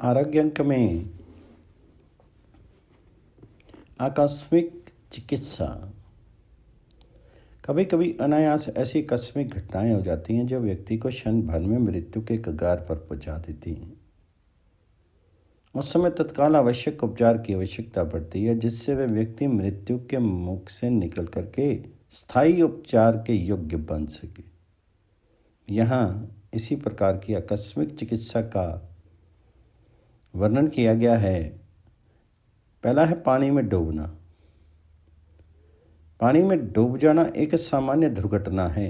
आरोग्य अंक में आकस्मिक चिकित्सा। कभी कभी अनायास ऐसी आकस्मिक घटनाएं हो जाती हैं जो व्यक्ति को क्षण भर में मृत्यु के कगार पर पहुंचा देती हैं। उस समय तत्काल आवश्यक उपचार की आवश्यकता पड़ती है, जिससे वह व्यक्ति मृत्यु के मुख से निकल करके स्थायी उपचार के योग्य बन सके। यहाँ इसी प्रकार की आकस्मिक चिकित्सा का वर्णन किया गया है। पहला है पानी में डूबना। पानी में डूब जाना एक सामान्य दुर्घटना है।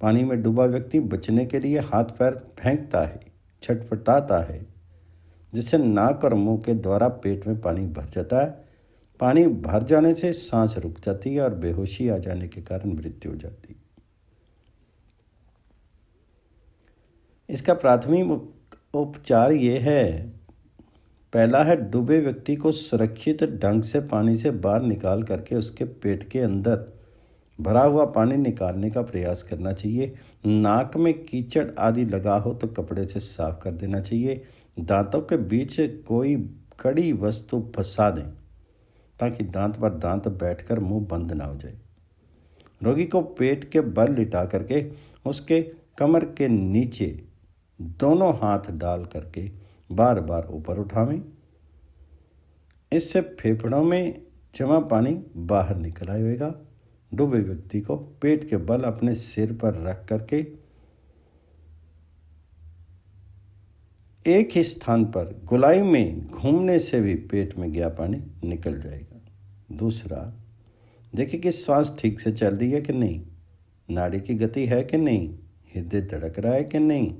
पानी में डूबा व्यक्ति बचने के लिए हाथ पैर फेंकता है, छटपटाता है, जिससे नाक और मुंह के द्वारा पेट में पानी भर जाता है। पानी भर जाने से सांस रुक जाती है और बेहोशी आ जाने के कारण मृत्यु हो जाती है। इसका प्राथमिक उपचार ये है। पहला है डूबे व्यक्ति को सुरक्षित ढंग से पानी से बाहर निकाल करके उसके पेट के अंदर भरा हुआ पानी निकालने का प्रयास करना चाहिए। नाक में कीचड़ आदि लगा हो तो कपड़े से साफ कर देना चाहिए। दांतों के बीच कोई कड़ी वस्तु फंसा दें ताकि दांत पर दांत बैठकर मुंह बंद ना हो जाए। रोगी को पेट के बल लिटा करके उसके कमर के नीचे दोनों हाथ डाल करके बार बार ऊपर उठावें। इससे फेफड़ों में जमा पानी बाहर निकल आएगा। डूबे व्यक्ति को पेट के बल अपने सिर पर रख करके एक ही स्थान पर गोलाई में घूमने से भी पेट में गया पानी निकल जाएगा। दूसरा, देखिए कि श्वास ठीक से चल रही है कि नहीं, नाड़ी की गति है कि नहीं, हृदय धड़क रहा है कि नहीं।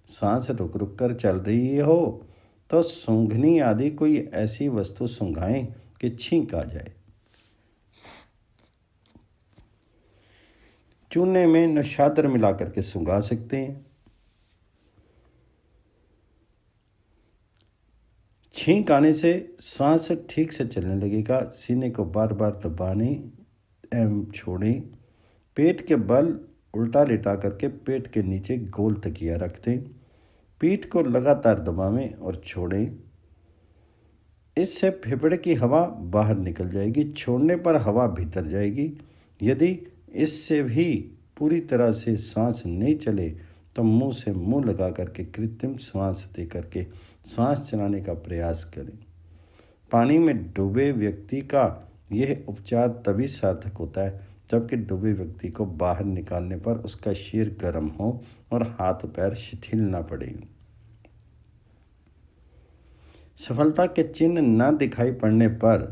सांस रुक रुक कर चल रही हो तो सूंघनी आदि कोई ऐसी वस्तु सूंघाएं कि छींक आ जाए। चूने में नशातर मिला करके सूंघा सकते हैं। छींक आने से सांस ठीक से चलने लगेगा। सीने को बार बार दबाने एवं छोड़ें। पेट के बल उल्टा लेटा करके पेट के नीचे गोल तकिया रख दें। पीठ को लगातार दबावें और छोड़ें। इससे फेफड़े की हवा बाहर निकल जाएगी। छोड़ने पर हवा भीतर जाएगी। यदि इससे भी पूरी तरह से सांस नहीं चले तो मुंह से मुंह लगा करके कृत्रिम श्वास दे करके सांस चलाने का प्रयास करें। पानी में डूबे व्यक्ति का यह उपचार तभी सार्थक होता है जबकि डूबे व्यक्ति को बाहर निकालने पर उसका शरीर गर्म हो और हाथ पैर शिथिल न पड़े। सफलता के चिन्ह न दिखाई पड़ने पर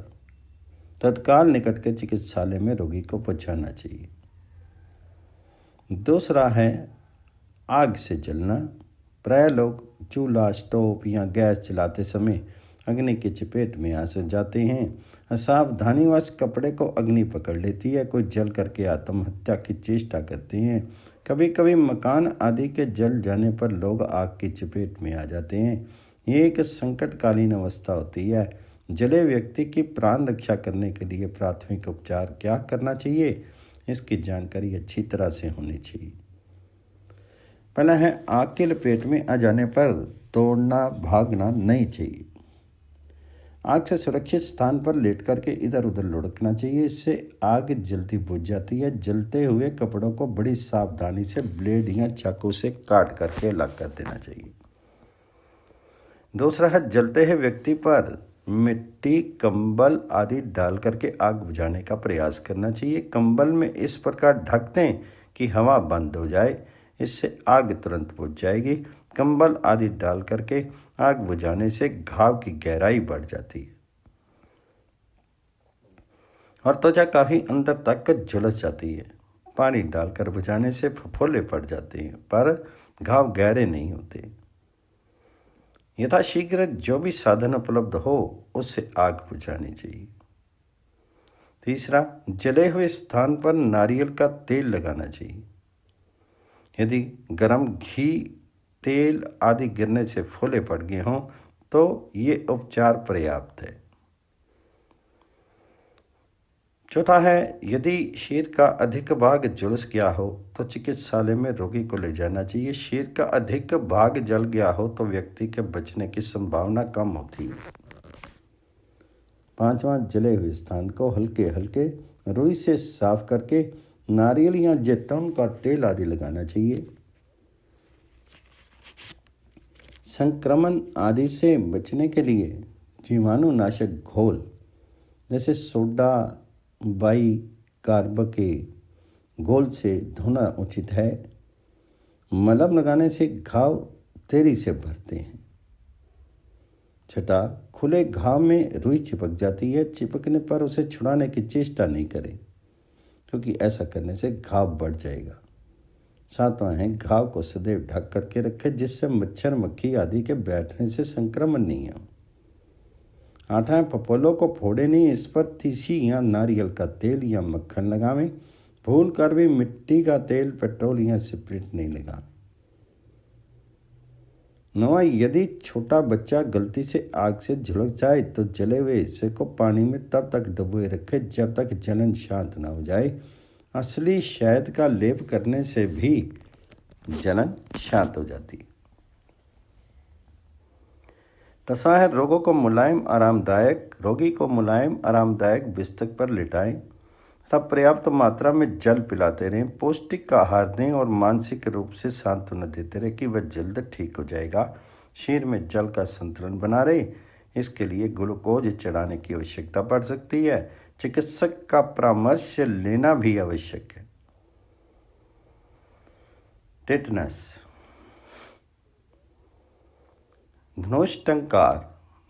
तत्काल निकट के चिकित्सालय में रोगी को पहुंचाना चाहिए। दूसरा है आग से जलना। प्राय लोग चूल्हा, स्टोव या गैस चलाते समय अग्नि की चपेट में आ जाते हैं। असावधानीवश कपड़े को अग्नि पकड़ लेती है। कोई जल करके आत्महत्या की चेष्टा करते हैं। कभी कभी मकान आदि के जल जाने पर लोग आग की चपेट में आ जाते हैं। ये एक संकटकालीन अवस्था होती है। जले व्यक्ति की प्राण रक्षा करने के लिए प्राथमिक उपचार क्या करना चाहिए, इसकी जानकारी अच्छी तरह से होनी चाहिए। पहला है आग के लपेट में आ जाने पर दौड़ना भागना नहीं चाहिए। आग से सुरक्षित स्थान पर लेट करके इधर उधर लुढ़कना चाहिए। इससे आग जल्दी बुझ जाती है। जलते हुए कपड़ों को बड़ी सावधानी से ब्लेड या चाकू से काट करके अलग कर देना चाहिए। दूसरा है जलते हुए व्यक्ति पर मिट्टी, कंबल आदि डाल करके आग बुझाने का प्रयास करना चाहिए। कंबल में इस प्रकार ढक दें कि हवा बंद हो जाए। इससे आग तुरंत बुझ जाएगी। कंबल आदि डाल करके आग बुझाने से घाव की गहराई बढ़ जाती है और त्वचा काफी अंदर तक झुलस जाती है। पानी डालकर बुझाने से फफोले पड़ जाते हैं पर घाव गहरे नहीं होते। यथाशीघ्र जो भी साधन उपलब्ध हो उससे आग बुझानी चाहिए। तीसरा, जले हुए स्थान पर नारियल का तेल लगाना चाहिए। यदि गर्म घी, तेल आदि गिरने से फूले पड़ गए हों तो ये उपचार पर्याप्त है। चौथा है, यदि सिर का अधिक भाग झुलस गया हो तो चिकित्सालय में रोगी को ले जाना चाहिए। सिर का अधिक भाग जल गया हो तो व्यक्ति के बचने की संभावना कम होती है। पांचवा, जले हुए स्थान को हल्के हल्के रुई से साफ करके नारियल या जैतून का तेल आदि लगाना चाहिए। संक्रमण आदि से बचने के लिए जीवाणुनाशक घोल जैसे सोडा बाइकार्ब के घोल से धोना उचित है। मलम लगाने से घाव तेजी से भरते हैं। छठा, खुले घाव में रुई चिपक जाती है। चिपकने पर उसे छुड़ाने की चेष्टा नहीं करें, क्योंकि ऐसा करने से घाव बढ़ जाएगा। सातवां है, घाव को सदैव ढक करके रखें, जिससे मच्छर मक्खी आदि के बैठने से संक्रमण नहीं हो। आठवां, पपोलों को फोड़े नहीं, इस पर तीसी या नारियल का तेल या मक्खन लगावें। भूल कर भी मिट्टी का तेल, पेट्रोल या स्प्रिट नहीं लगावें। नौवां, यदि छोटा बच्चा गलती से आग से झुलस जाए तो जले हुए हिस्से को पानी में तब तक डुबोए रखें जब तक जलन शांत न हो जाए। असली शहद का लेप करने से भी जलन शांत हो जाती है। दसवां है, रोगी को मुलायम आरामदायक बिस्तर पर लिटाएं तथा पर्याप्त मात्रा में जल पिलाते रहें। पौष्टिक आहार दें और मानसिक रूप से सांत्वना देते रहें कि वह जल्द ठीक हो जाएगा। शरीर में जल का संतुलन बना रहे, इसके लिए ग्लूकोज चढ़ाने की आवश्यकता पड़ सकती है। चिकित्सक का परामर्श लेना भी आवश्यक है। टेटनस, धनुष टंकार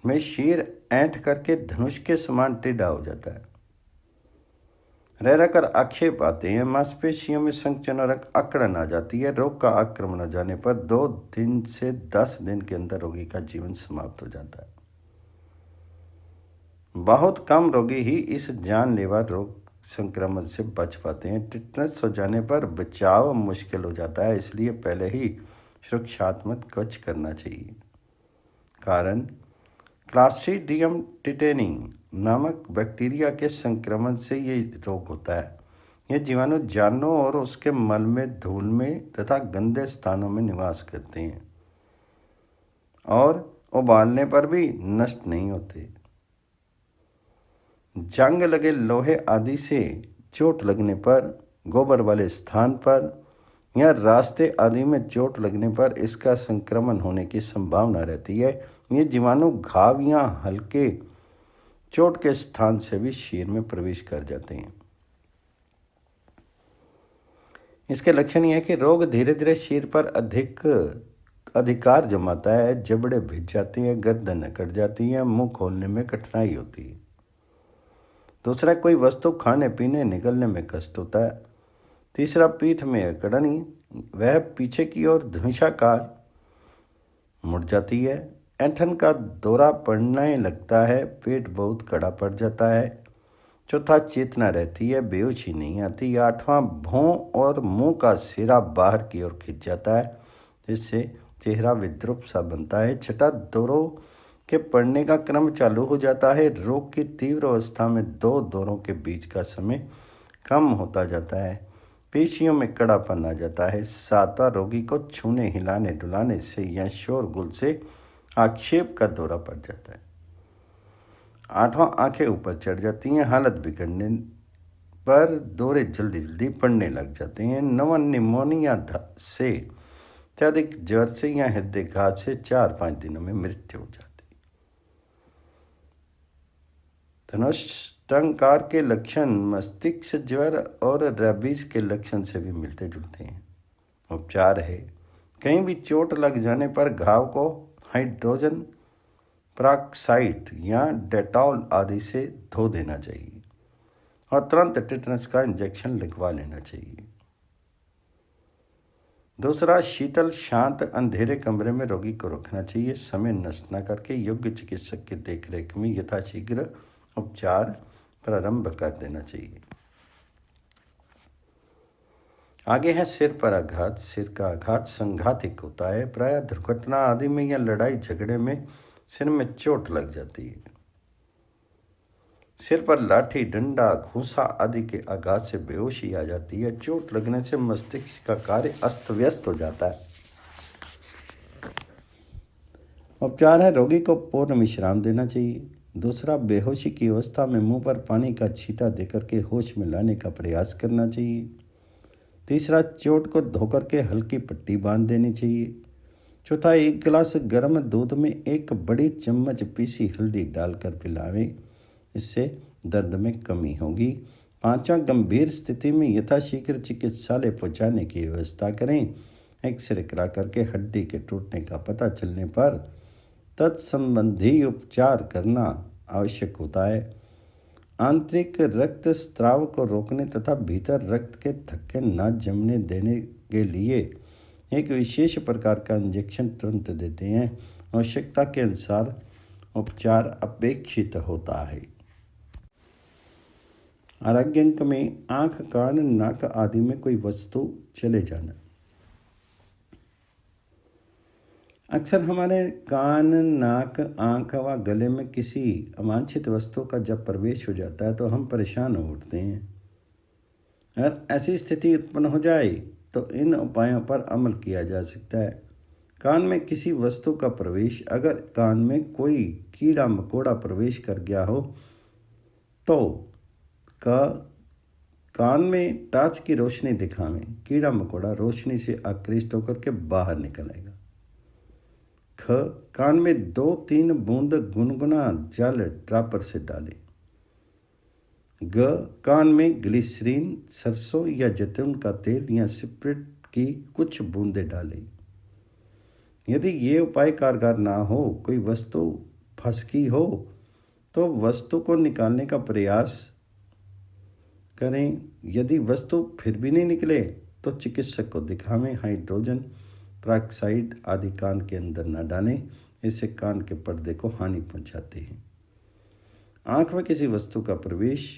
में शीर ऐंठ करके धनुष के समान टेढ़ा हो जाता है। रह रहकर आक्षेप आते हैं, मांसपेशियों में संकुचन और अकड़न आ जाती है। रोग का आक्रमण हो जाने पर 2 दिन से 10 दिन के अंदर रोगी का जीवन समाप्त हो जाता है। बहुत कम रोगी ही इस जानलेवा रोग संक्रमण से बच पाते हैं। टिटनस हो जाने पर बचाव मुश्किल हो जाता है, इसलिए पहले ही सुरक्षात्मक कवच करना चाहिए। कारण, क्लास्ट्रीडियम टिटेनी नामक बैक्टीरिया के संक्रमण से ये रोग होता है। ये जीवाणु जानों और उसके मल में, धूल में तथा गंदे स्थानों में निवास करते हैं और उबालने पर भी नष्ट नहीं होते। जंग लगे लोहे आदि से चोट लगने पर, गोबर वाले स्थान पर या रास्ते आदि में चोट लगने पर इसका संक्रमण होने की संभावना रहती है। ये जीवाणु घाव या हल्के चोट के स्थान से भी शरीर में प्रवेश कर जाते हैं। इसके लक्षण यह है कि रोग धीरे धीरे शरीर पर अधिकार जमाता है। जबड़े भिज जाती हैं, गर्दन अकड़ जाती है, मुंह खोलने में कठिनाई होती है। दूसरा, कोई वस्तु खाने पीने निगलने में कष्ट होता है। तीसरा, पीठ में अकड़नी, वह पीछे की ओर धनुषाकार मुड़ जाती है। ऐंठन का दौरा पड़ने लगता है, पेट बहुत कड़ा पड़ जाता है। चौथा, चेतना रहती है, बेहोशी नहीं आती। आठवां, भौं और मुंह का सिरा बाहर की ओर खिंच जाता है, जिससे चेहरा विद्रूप सा बनता है। छठा, दौरों के पड़ने का क्रम चालू हो जाता है। रोग की तीव्र अवस्था में 2 दौरों के बीच का समय कम होता जाता है। पेशियों में कड़ापन आ जाता है। सातवां, रोगी को छूने, हिलाने, डुलाने से या शोरगुल से आक्षेप का दौरा पड़ जाता है। आठवां, आंखें ऊपर चढ़ जाती हैं। हालत बिगड़ने पर दौरे जल्दी जल्दी पड़ने लग जाते हैं। नौवां, निमोनिया से अत्यधिक ज्वर से या हृदय घात से 4-5 दिनों में मृत्यु हो जाती है। धनुष टंकार के लक्षण मस्तिष्क ज्वर और रेबीज के लक्षण से भी मिलते जुलते हैं। उपचार है, कहीं भी चोट लग जाने पर घाव को हाइड्रोजन पेरोक्साइड या डेटॉल आदि से धो देना चाहिए और तुरंत टिटनस का इंजेक्शन लगवा लेना चाहिए। दूसरा, शीतल शांत अंधेरे कमरे में रोगी को रखना चाहिए। समय नष्ट न करके योग्य चिकित्सक की देखरेख में यथाशीघ्र उपचार प्रारंभ कर देना चाहिए। आगे है सिर पर आघात। सिर का आघात संघातिक होता है। प्रायः दुर्घटना आदि में या लड़ाई झगड़े में सिर में चोट लग जाती है। सिर पर लाठी, डंडा, घूंसा आदि के आघात से बेहोशी आ जाती है। चोट लगने से मस्तिष्क का कार्य अस्त व्यस्त हो जाता है। उपचार है, रोगी को पूर्ण विश्राम देना चाहिए। दूसरा, बेहोशी की अवस्था में मुंह पर पानी का छींटा देकर के होश में लाने का प्रयास करना चाहिए। तीसरा, चोट को धोकर के हल्की पट्टी बांध देनी चाहिए। चौथा, एक गिलास गर्म दूध में एक बड़ी चम्मच पीसी हल्दी डालकर पिलावें, इससे दर्द में कमी होगी। पांचवा, गंभीर स्थिति में यथाशीघ्र चिकित्सालय पहुंचाने की व्यवस्था करें। एक्सरे करा करके हड्डी के टूटने का पता चलने पर तत्संबंधी उपचार करना आवश्यक होता है। आंतरिक रक्त स्राव को रोकने तथा भीतर रक्त के थक्के न जमने देने के लिए एक विशेष प्रकार का इंजेक्शन तुरंत देते हैं। आवश्यकता के अनुसार उपचार अपेक्षित होता है। आरोग्य अंक में आँख, कान, नाक आदि में कोई वस्तु चले जाना। अक्सर हमारे कान, नाक, आँख व गले में किसी अवांछित वस्तु का जब प्रवेश हो जाता है तो हम परेशान हो उठते हैं। अगर ऐसी स्थिति उत्पन्न हो जाए तो इन उपायों पर अमल किया जा सकता है। कान में किसी वस्तु का प्रवेश, अगर कान में कोई कीड़ा मकोड़ा प्रवेश कर गया हो तो कान में टॉर्च की रोशनी दिखावें। कीड़ा मकोड़ा रोशनी से आकृष्ट होकर के बाहर निकल आएगा। ख, कान में 2-3 बूंद गुनगुना जल ड्रॉपर से डालें। ग, कान में ग्लिसरीन, सरसों या जैतून का तेल या स्पिरिट की कुछ बूंदें डालें। यदि ये उपाय कारगर ना हो, कोई वस्तु फंसकी हो, तो वस्तु को निकालने का प्रयास करें। यदि वस्तु फिर भी नहीं निकले तो चिकित्सक को दिखावें। हाइड्रोजन पेरोक्साइड आदि कान के अंदर न डालें, इससे कान के पर्दे को हानि पहुंचाते हैं। आँख में किसी वस्तु का प्रवेश।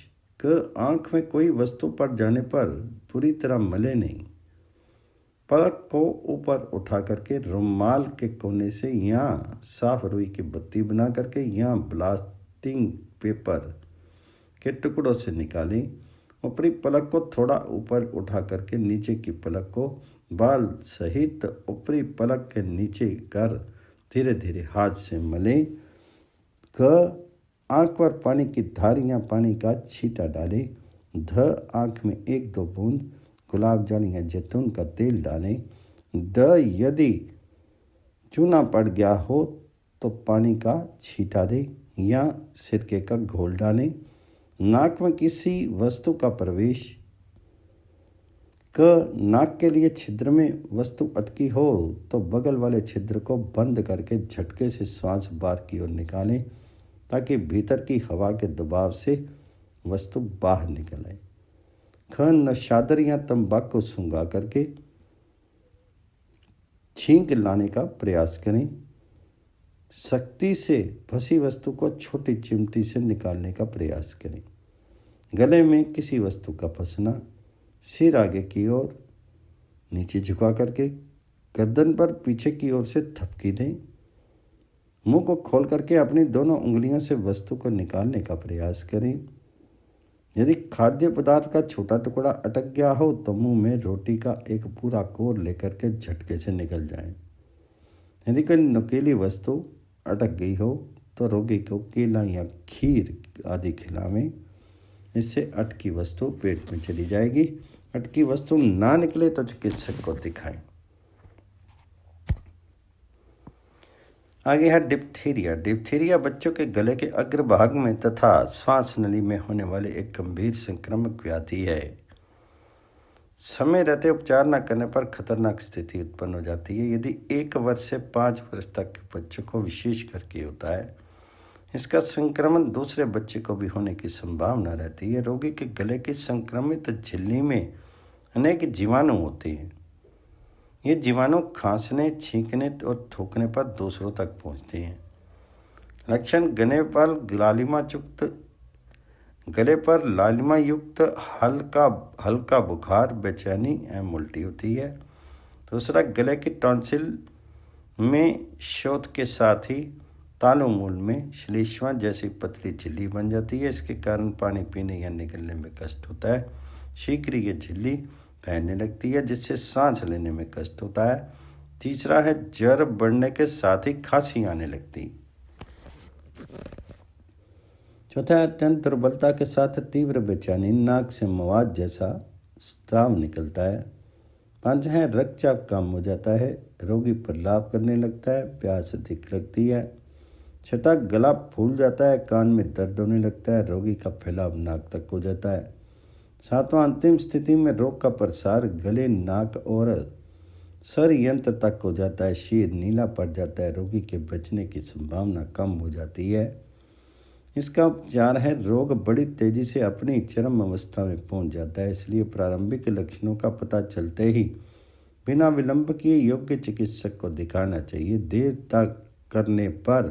क, आँख में कोई वस्तु पड़ जाने पर पूरी तरह मले नहीं। पलक को ऊपर उठा करके रुमाल के कोने से या साफ रुई की बत्ती बना करके या ब्लास्टिंग पेपर के टुकड़ों से निकालें। ऊपरी पलक को थोड़ा ऊपर उठा करके नीचे की पलक को बाल सहित ऊपरी पलक के नीचे कर धीरे धीरे हाथ से मलें। क, आँख पर पानी की धार या पानी का छींटा डालें। ध, आँख में 1-2 बूंद गुलाब जल या जैतून का तेल डालें। द, यदि चूना पड़ गया हो तो पानी का छींटा दें या सिरके का घोल डालें। नाक में किसी वस्तु का प्रवेश। क, नाक के लिए छिद्र में वस्तु अटकी हो तो बगल वाले छिद्र को बंद करके झटके से श्वास बाहर की ओर निकालें ताकि भीतर की हवा के दबाव से वस्तु बाहर निकल आए। ख, नशादर या तंबाकू सूंघा करके छींक लाने का प्रयास करें। सख्ती से फंसी वस्तु को छोटी चिमटी से निकालने का प्रयास करें। गले में किसी वस्तु का फंसना। सिर आगे की ओर नीचे झुका करके गर्दन पर पीछे की ओर से थपकी दें। मुंह को खोल करके अपनी दोनों उंगलियों से वस्तु को निकालने का प्रयास करें। यदि खाद्य पदार्थ का छोटा टुकड़ा अटक गया हो तो मुंह में रोटी का एक पूरा कोर लेकर के झटके से निकल जाए। यदि कोई नुकीली वस्तु अटक गई हो तो रोगी को केला या खीर आदि खिलावें, इससे अटकी वस्तु पेट में चली जाएगी। अटकी वस्तु ना निकले तो चिकित्सक को दिखाएं। आगे है डिप्थीरिया। डिप्थीरिया बच्चों के गले के अग्रभाग में तथा श्वास नली में होने वाले एक गंभीर संक्रामक व्याधि है। समय रहते उपचार न करने पर खतरनाक स्थिति उत्पन्न हो जाती है। यदि 1 वर्ष से 5 वर्ष तक के बच्चों को विशेष करके होता है, इसका संक्रमण दूसरे बच्चे को भी होने की संभावना रहती है। रोगी के गले की संक्रमित झिल्ली में अनेक जीवाणु होते हैं। ये जीवाणु खांसने, छींकने और थूकने पर दूसरों तक पहुंचते हैं। लक्षण गले पर लालिमा युक्त हल्का बुखार, बेचैनी एवं उल्टी होती है। दूसरा, गले की टॉन्सिल में शोथ के साथ ही तालु मूल में श्लेष्मा जैसी पतली झिल्ली बन जाती है। इसके कारण पानी पीने या निकलने में कष्ट होता है। शीघ्र ये झिल्ली फैलने लगती है जिससे सांस लेने में कष्ट होता है। तीसरा है ज्वर बढ़ने के साथ ही खांसी आने लगती। चौथा है अत्यंत दुर्बलता के साथ तीव्र बेचैनी, नाक से मवाद जैसा स्राव निकलता है। पांच है रक्तचाप कम हो जाता है, रोगी प्रलाप करने लगता है, प्यास अधिक लगती है। छठा गला फूल जाता है, कान में दर्द होने लगता है, रोगी का फैलाव नाक तक हो जाता है। सातवां अंतिम स्थिति में रोग का प्रसार गले, नाक और सर यंत्र तक हो जाता है, शीर नीला पड़ जाता है, रोगी के बचने की संभावना कम हो जाती है। इसका उपचार है रोग बड़ी तेजी से अपनी चरम अवस्था में पहुंच जाता है, इसलिए प्रारंभिक लक्षणों का पता चलते ही बिना विलंब किए योग्य चिकित्सक को दिखाना चाहिए। देर तक करने पर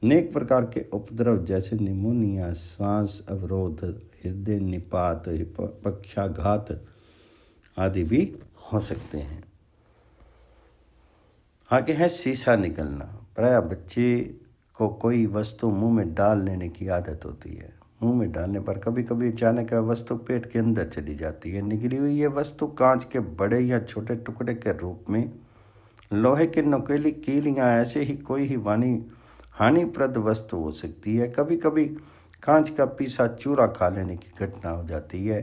अनेक प्रकार के उपद्रव जैसे निमोनिया, श्वास अवरोध, हृदय निपात, पक्षाघात आदि भी हो सकते हैं। आगे है शीशा निकलना। प्रायः बच्चे को कोई वस्तु मुंह में डाल लेने की आदत होती है। मुंह में डालने पर कभी कभी अचानक वह वस्तु पेट के अंदर चली जाती है। निकली हुई ये वस्तु कांच के बड़े या छोटे टुकड़े के रूप में, लोहे की नुकीली कील या ऐसे ही कोई ही हानिप्रद वस्तु हो सकती है। कभी कभी कांच का पीसा चूरा खा लेने की घटना हो जाती है।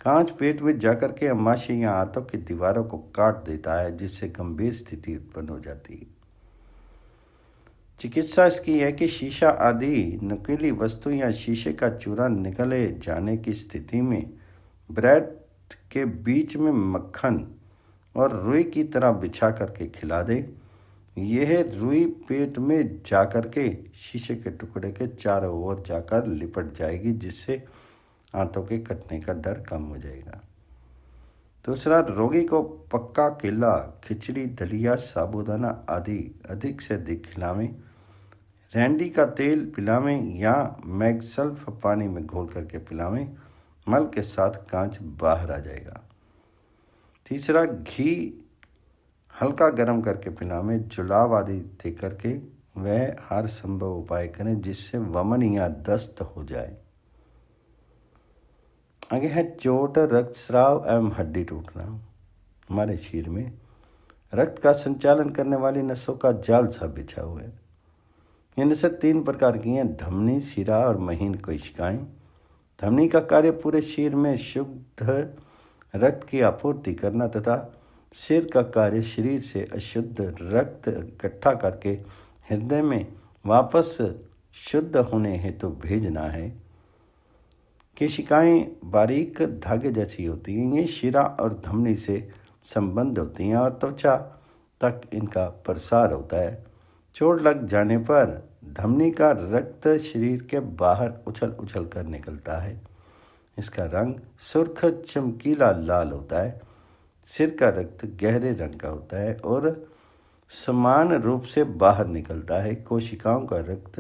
कांच पेट में जाकर के आमाशय या आंतों की दीवारों को काट देता है जिससे गंभीर स्थिति उत्पन्न हो जाती है। चिकित्सा इसकी है कि शीशा आदि नुकीली वस्तु या शीशे का चूरा निकले जाने की स्थिति में ब्रेड के बीच में मक्खन और रुई की तरह बिछा करके खिला दें। यह रुई पेट में जाकर के शीशे के टुकड़े के चारों ओर जाकर लिपट जाएगी जिससे आंतों के कटने का डर कम हो जाएगा। दूसरा, रोगी को पक्का केला, खिचड़ी, दलिया, साबूदाना आदि अधिक से अधिक खिलावें। रैंडी का तेल पिलावें या मैगसल्फ पानी में घोल करके पिलावें। मल के साथ कांच बाहर आ जाएगा। तीसरा, घी हल्का गर्म करके पिलावें। जुलाब आदि दे करके वह हर संभव उपाय करें जिससे वमन या दस्त हो जाए। आगे है चोट, रक्तस्राव एवं हड्डी टूटना। हमारे शरीर में रक्त का संचालन करने वाली नसों का जाल सा बिछा हुआ है। ये नसें तीन प्रकार की हैं: धमनी, शिरा और महीन कोशिकाएं। धमनी का कार्य पूरे शरीर में शुद्ध रक्त की आपूर्ति करना तथा सिर का कार्य शरीर से अशुद्ध रक्त इकट्ठा करके हृदय में वापस शुद्ध होने हेतु भेजना है। केशिकाएं बारीक धागे जैसी होती हैं। ये शिरा और धमनी से संबंध होती हैं और त्वचा तक इनका प्रसार होता है। चोट लग जाने पर धमनी का रक्त शरीर के बाहर उछल उछल कर निकलता है। इसका रंग सुर्ख चमकीला लाल होता है। सिर का रक्त गहरे रंग का होता है और समान रूप से बाहर निकलता है। कोशिकाओं का रक्त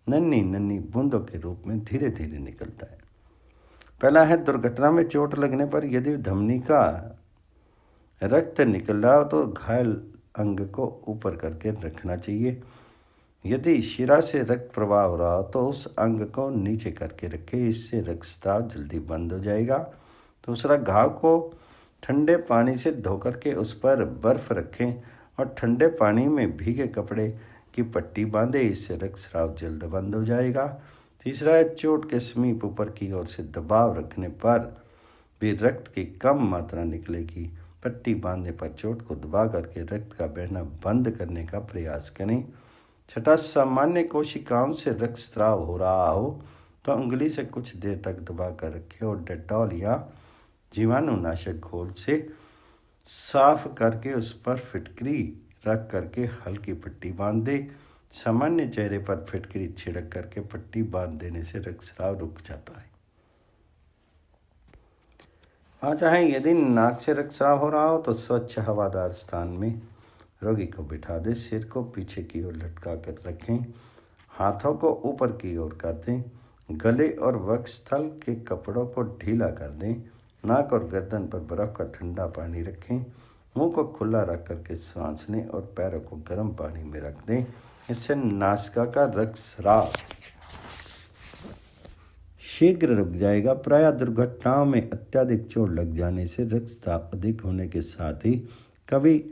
नन्ही नन्ही बूंदों के रूप में धीरे धीरे निकलता है। पहला है, दुर्घटना में चोट लगने पर यदि धमनी का रक्त निकल रहा हो तो घायल अंग को ऊपर करके रखना चाहिए। यदि शिरा से रक्त प्रवाह हो रहा हो तो उस अंग को नीचे करके रखें, इससे रक्तस्राव जल्दी बंद हो जाएगा। दूसरा, घाव को ठंडे पानी से धो करके उस पर बर्फ रखें और ठंडे पानी में भीगे कपड़े की पट्टी बांधें, इससे रक्तस्राव जल्द बंद हो जाएगा। तीसरा है, चोट के समीप ऊपर की ओर से दबाव रखने पर भी रक्त की कम मात्रा निकलेगी। पट्टी बांधने पर चोट को दबा करके रक्त का बहना बंद करने का प्रयास करें। छठा, सामान्य कोशिकाओं से रक्तस्राव हो रहा हो तो उंगली से कुछ देर तक दबा कर रखें और डेटॉल या जीवाणुनाशक घोल से साफ करके उस पर फिटकरी रख करके हल्की पट्टी बांध दें। सामान्य चेहरे पर फिटकरी छिड़क करके पट्टी बांध देने से रक्तस्राव रुक जाता है। चाहे यदि नाक से रक्तस्राव हो रहा हो तो स्वच्छ हवादार स्थान में रोगी को बिठा दें। सिर को पीछे की ओर लटका कर रखें। हाथों को ऊपर की ओर कर दें। गले और वक्षस्थल के कपड़ों को ढीला कर दें। नाक और गर्दन पर बर्फ का ठंडा पानी रखें। मुंह को खुला रख करके सांस लें और पैरों को गर्म पानी में रख दें। इससे नासिका का रक्तस्राव शीघ्र रुक जाएगा। प्रायः दुर्घटनाओं में अत्यधिक चोट लग जाने से रक्तस्राव अधिक होने के साथ ही कभी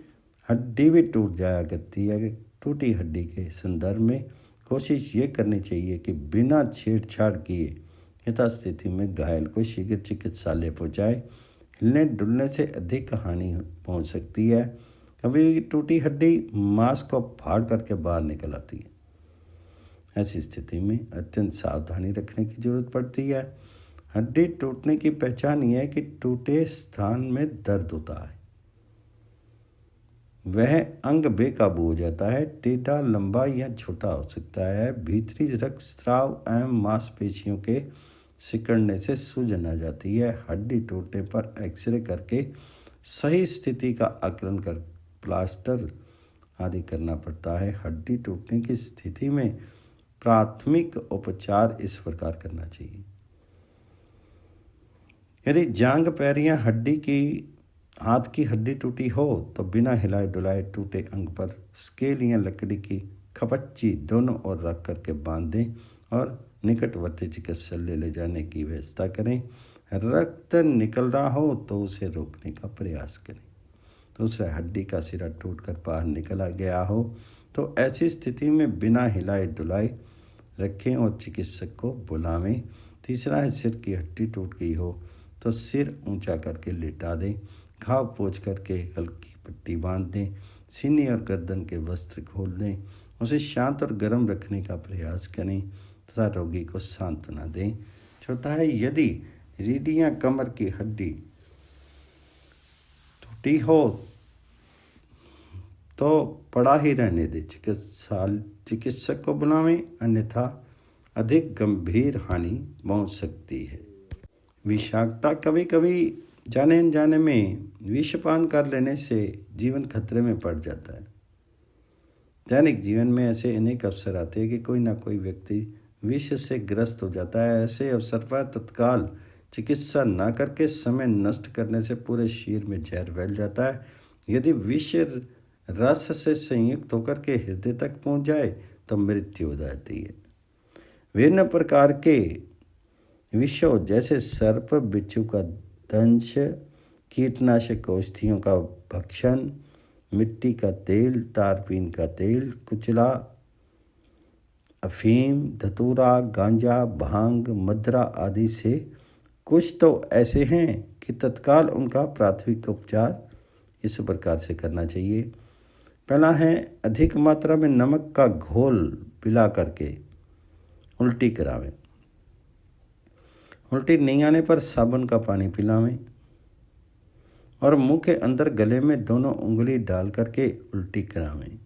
हड्डी भी टूट जाया करती है। टूटी हड्डी के संदर्भ में कोशिश ये करनी चाहिए कि बिना छेड़छाड़ किए यथास्थिति में घायल को शीघ्र चिकित्सालय पहुँचाए। हिलने डुलने से अधिक हानि पहुँच सकती है। कभी टूटी हड्डी मांस को फाड़ करके बाहर निकल आती है। ऐसी स्थिति में अत्यंत सावधानी रखने की जरूरत पड़ती है। हड्डी टूटने की पहचान यह है कि टूटे स्थान में दर्द होता है, वह अंग बेकाबू हो जाता है, टेढ़ा, लंबा या छोटा हो सकता है, भीतरी रक्तस्राव एवं मांसपेशियों के सिकुड़ने से सूजन आ जाती है। हड्डी टूटने पर एक्सरे करके सही स्थिति का आकलन कर प्लास्टर आदि करना पड़ता है। हड्डी टूटने की स्थिति में प्राथमिक उपचार इस प्रकार करना चाहिए। यदि जांघ, पैर या हड्डी की हाथ की हड्डी टूटी हो तो बिना हिलाए डुलाए टूटे अंग पर स्केल या लकड़ी की खपच्ची दोनों ओर रख करके बांध दें और निकटवर्ती चिकित्सालय ले जाने की व्यवस्था करें। रक्त निकल रहा हो तो उसे रोकने का प्रयास करें। दूसरा, हड्डी का सिरा टूटकर बाहर निकला गया हो तो ऐसी स्थिति में बिना हिलाए डुलाए रखें और चिकित्सक को बुलावें। तीसरा है, सिर की हड्डी टूट गई हो तो सिर ऊंचा करके लेटा दें, घाव पोंछ करके हल्की पट्टी बांध दें, सीने और गर्दन के वस्त्र खोल दें, उसे शांत और गर्म रखने का प्रयास करें तथा रोगी को सांत्वना दें। चौथा है, यदि रीढ़ या कमर की हड्डी टूटी हो तो पड़ा ही रहने दें, चिकित्सक को बुलावें, अन्यथा अधिक गंभीर हानि पहुंच सकती है। विषाक्तता, कभी कभी जाने अनजाने में विषपान कर लेने से जीवन खतरे में पड़ जाता है। दैनिक जीवन में ऐसे अनेक अवसर आते हैं कि कोई ना कोई व्यक्ति विष से ग्रस्त हो जाता है। ऐसे अवसर पर तत्काल चिकित्सा न करके समय नष्ट करने से पूरे शरीर में जहर फैल जाता है। यदि विष रस से संयुक्त होकर के हृदय तक पहुंच जाए तो मृत्यु हो जाती है। विभिन्न प्रकार के विषों जैसे सर्प, बिच्छू का दंश, कीटनाशक औषधियों का भक्षण, मिट्टी का तेल, तारपीन का तेल, कुचला, अफीम, धतूरा, गांजा, भांग, मदरा आदि से कुछ तो ऐसे हैं कि तत्काल उनका प्राथमिक उपचार इस प्रकार से करना चाहिए। पहला है, अधिक मात्रा में नमक का घोल पिला करके उल्टी करावें। उल्टी नहीं आने पर साबुन का पानी पिलावें और मुंह के अंदर गले में दोनों उंगली डाल करके उल्टी करावें।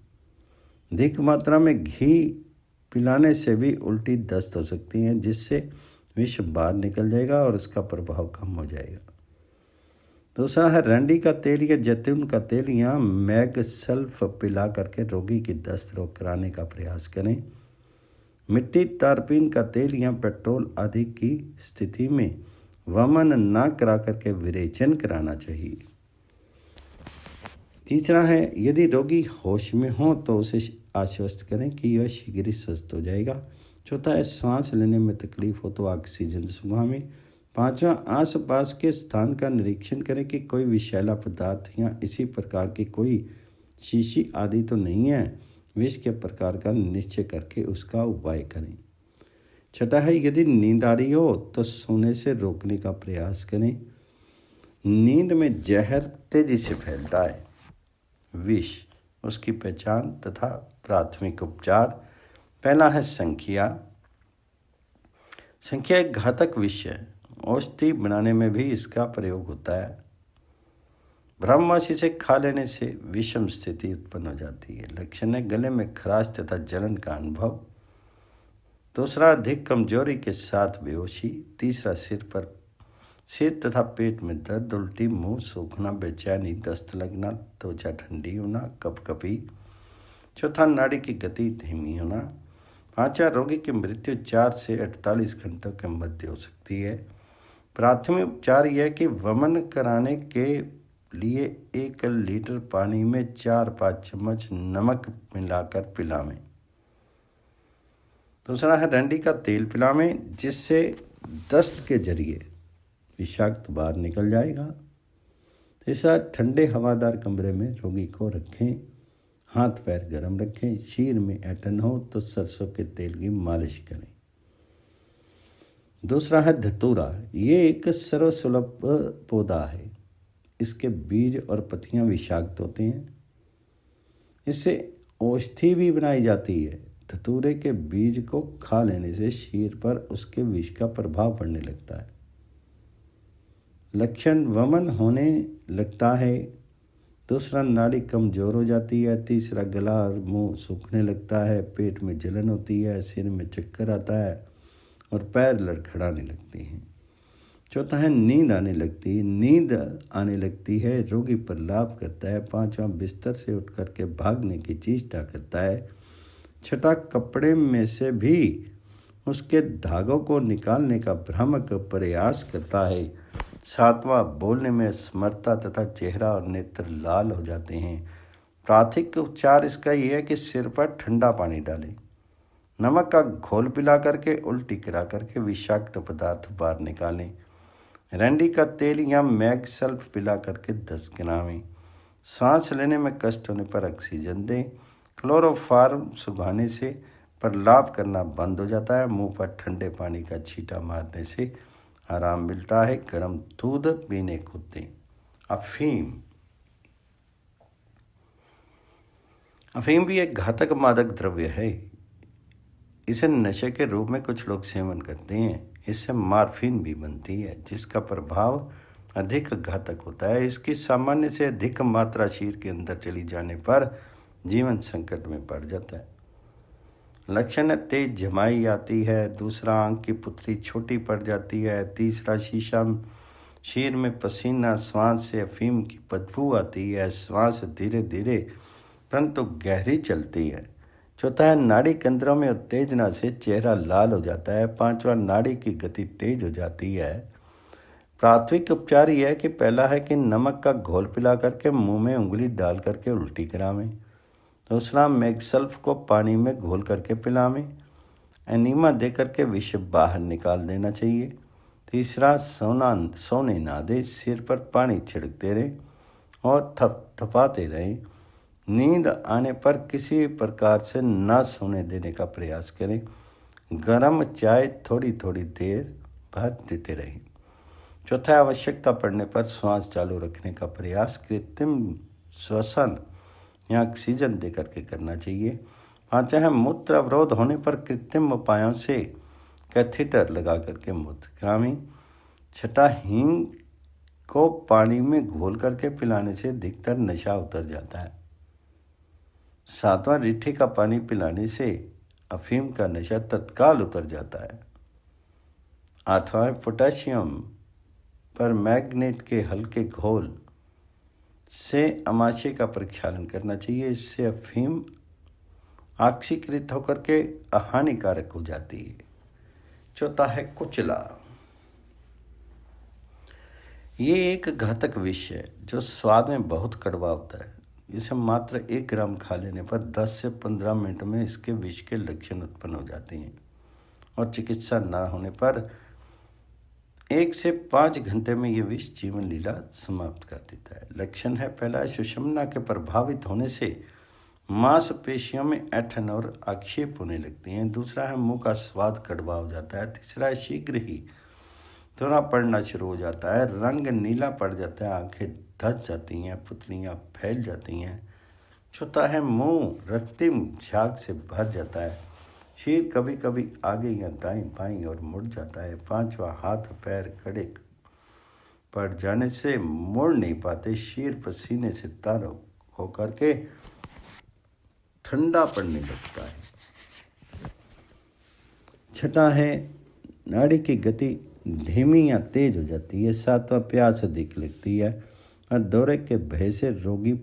अधिक मात्रा में घी पिलाने से भी उल्टी दस्त हो सकती है, जिससे विष बाहर निकल जाएगा और उसका प्रभाव कम हो जाएगा। दूसरा है, रंडी का तेल या जैतून का तेल या मैग सल्फ पिला करके रोगी की दस्त रोक कराने का प्रयास करें। मिट्टी, तारपीन का तेल या पेट्रोल आदि की स्थिति में वमन न करा करके विरेचन कराना चाहिए। तीसरा है, यदि रोगी होश में हो तो उसे आश्वस्त करें कि यह शीघ्र ही स्वस्थ हो जाएगा। चौथा है, सांस लेने में तकलीफ हो तो ऑक्सीजन सुंघावें। पांचवा, आस पास के स्थान का निरीक्षण करें कि कोई विषैला पदार्थ या इसी प्रकार की कोई शीशी आदि तो नहीं है। विष के प्रकार का निश्चय करके उसका उपाय करें। छठा है, यदि नींद आ रही हो तो सोने से रोकने का प्रयास करें। नींद में जहर तेजी से फैलता है। विष, उसकी पहचान तथा प्राथमिक उपचार। पहला है संख्या। संख्या एक घातक विष है। औषधि बनाने में भी इसका प्रयोग होता है। ब्रह्मवासी से खा लेने से विषम स्थिति उत्पन्न हो जाती है। लक्षण है, गले में खराश तथा जलन का अनुभव। दूसरा, अधिक कमजोरी के साथ बेहोशी। तीसरा, सिर तथा पेट में दर्द, उल्टी, मुंह सूखना, बेचैनी, दस्त लगना, त्वचा ठंडी होना, कपकपी। चौथा, नाड़ी की गति धीमी होना। पांचवा, रोगी की मृत्यु 4 से 48 घंटों के मध्य हो सकती है। प्राथमिक उपचार यह कि वमन कराने के लिए 1 लीटर पानी में 4-5 चम्मच नमक मिलाकर पिलावें। दूसरा है रंडी का तेल पिलावें, जिससे दस्त के जरिए विषाक्त बाहर निकल जाएगा। तीसरा, ठंडे हवादार कमरे में रोगी को रखें, हाथ पैर गर्म रखें, शीर में ऐंठन हो तो सरसों के तेल की मालिश करें। दूसरा है धतूरा। ये एक सर्वसुलभ पौधा है। इसके बीज और पत्तियां विषाक्त होते हैं। इससे औषधि भी बनाई जाती है। धतूरे के बीज को खा लेने से शीर पर उसके विष का प्रभाव पड़ने लगता है। लक्षण वमन होने लगता है। दूसरा, नाड़ी कमजोर हो जाती है। तीसरा, गला और मुंह सूखने लगता है, पेट में जलन होती है, सिर में चक्कर आता है और पैर लड़खड़ाने लगते हैं। चौथा है नींद आने लगती है। नींद आने लगती है, रोगी प्रलाप करता है। पांचवा, बिस्तर से उठ करके भागने की चेष्टा करता है। छठा, कपड़े में से भी उसके धागों को निकालने का भ्रामक प्रयास करता है। सातवां, बोलने में असमर्थता तथा चेहरा और नेत्र लाल हो जाते हैं। प्राथमिक उपचार इसका यह है कि सिर पर ठंडा पानी डालें, नमक का घोल पिला करके उल्टी करा करके विषाक्त पदार्थ बाहर निकालें। रंडी का तेल या मैग सल्फ पिला करके 10 ग्राम। सांस लेने में कष्ट होने पर ऑक्सीजन दें। क्लोरोफार्म सुखाने से प्रलाप करना बंद हो जाता है। मुंह पर ठंडे पानी का छींटा मारने से आराम मिलता है। गर्म दूध पीने को दें। अफीम भी एक घातक मादक द्रव्य है। इसे नशे के रूप में कुछ लोग सेवन करते हैं। इससे मार्फिन भी बनती है, जिसका प्रभाव अधिक घातक होता है। इसकी सामान्य से अधिक मात्रा शरीर के अंदर चली जाने पर जीवन संकट में पड़ जाता है। लक्षण, तेज जमाई आती है। दूसरा, आंख की पुतली छोटी पड़ जाती है। तीसरा, शीशा शीर में पसीना, श्वास से अफीम की बदबू आती है। श्वास धीरे धीरे परंतु गहरी चलती है। चौथा है नाड़ी केंद्रों में उत्तेजना से चेहरा लाल हो जाता है। पांचवा, नाड़ी की गति तेज हो जाती है। प्राथमिक उपचार यह है कि पहला है कि नमक का घोल पिला करके मुंह में उंगली डाल करके उल्टी करावें। दूसरा, मैगसल्फ को पानी में घोल करके पिलावें। एनीमा दे करके विष बाहर निकाल देना चाहिए। तीसरा, सोने ना दे, सिर पर पानी छिड़कते रहें और थपथपाते रहें। नींद आने पर किसी प्रकार से ना सोने देने का प्रयास करें। गर्म चाय थोड़ी थोड़ी देर भर देते रहें। चौथा, आवश्यकता पड़ने पर श्वास चालू रखने का प्रयास कृत्रिम श्वसन या ऑक्सीजन दे करके करना चाहिए। पाँचवा है मूत्र अवरोध होने पर कृत्रिम उपायों से कैथेटर लगा करके मूत्र करावें। छठा, हींग को पानी में घोल करके पिलाने से अधिकतर नशा उतर जाता है। सातवां, रीठे का पानी पिलाने से अफीम का नशा तत्काल उतर जाता है। आठवां, पोटेशियम पर मैग्नेट के हल्के घोल से अमाशय का प्रक्षालन करना चाहिए। इससे अफीम ऑक्सीकृत होकर के हानिकारक हो जाती है। चौथा है कुचला। ये एक घातक विष है जो स्वाद में बहुत कड़वा होता है। इसे मात्र 1 ग्राम खा लेने पर 10 से 15 मिनट में इसके विष के लक्षण उत्पन्न हो जाते हैं और चिकित्सा न होने पर 1 से 5 घंटे में ये विष जीवन लीला समाप्त कर देता है। लक्षण है, पहला, सुषुम्ना के प्रभावित होने से मांसपेशियों में ऐंठन और आक्षेप होने लगते हैं। दूसरा है, मुंह का स्वाद कड़वा हो जाता है। तीसरा है, शीघ्र ही धुआं पड़ना शुरू हो जाता है, रंग नीला पड़ जाता है, आंखें धस जाती हैं, पुतलियाँ फैल जाती हैं। चौथा है, मुंह रक्तिम झाग से भर जाता है, शरीर कभी कभी आगे या दाएं बाएं और मुड़ जाता है। पांचवा, हाथ पैर कड़े पड़ जाने से मुड़ नहीं पाते, शरीर पसीने से तर होकर के ठंडा पड़ने लगता है। छठा है, नाड़ी की गति धीमी या तेज हो जाती है। सातवां, प्यास अधिक लगती है और दौरे के भय से रोगी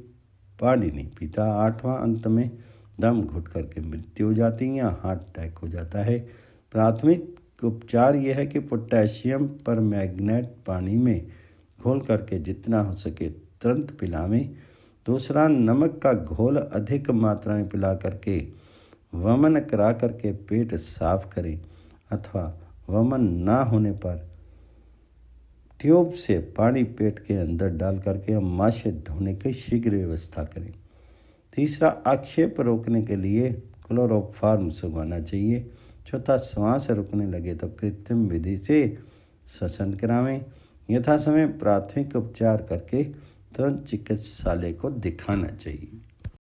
पानी नहीं पीता। आठवां, अंत में दम घुट करके मृत्यु हो जाती है या हार्ट अटैक हो जाता है। प्राथमिक उपचार यह है कि पोटेशियम पर मैग्नेट पानी में घोल करके जितना हो सके तुरंत पिलावें। दूसरा, नमक का घोल अधिक मात्रा में पिला करके वमन करा करके पेट साफ करें अथवा वमन ना होने पर ट्यूब से पानी पेट के अंदर डाल करके अमाशय धोने की शीघ्र व्यवस्था करें। तीसरा, आक्षेप रोकने के लिए क्लोरोफार्म सुंघाना चाहिए। चौथा, श्वास रुकने लगे तो कृत्रिम विधि से श्वसन करावें। यथा समय प्राथमिक उपचार करके तुरंत चिकित्सालय को दिखाना चाहिए।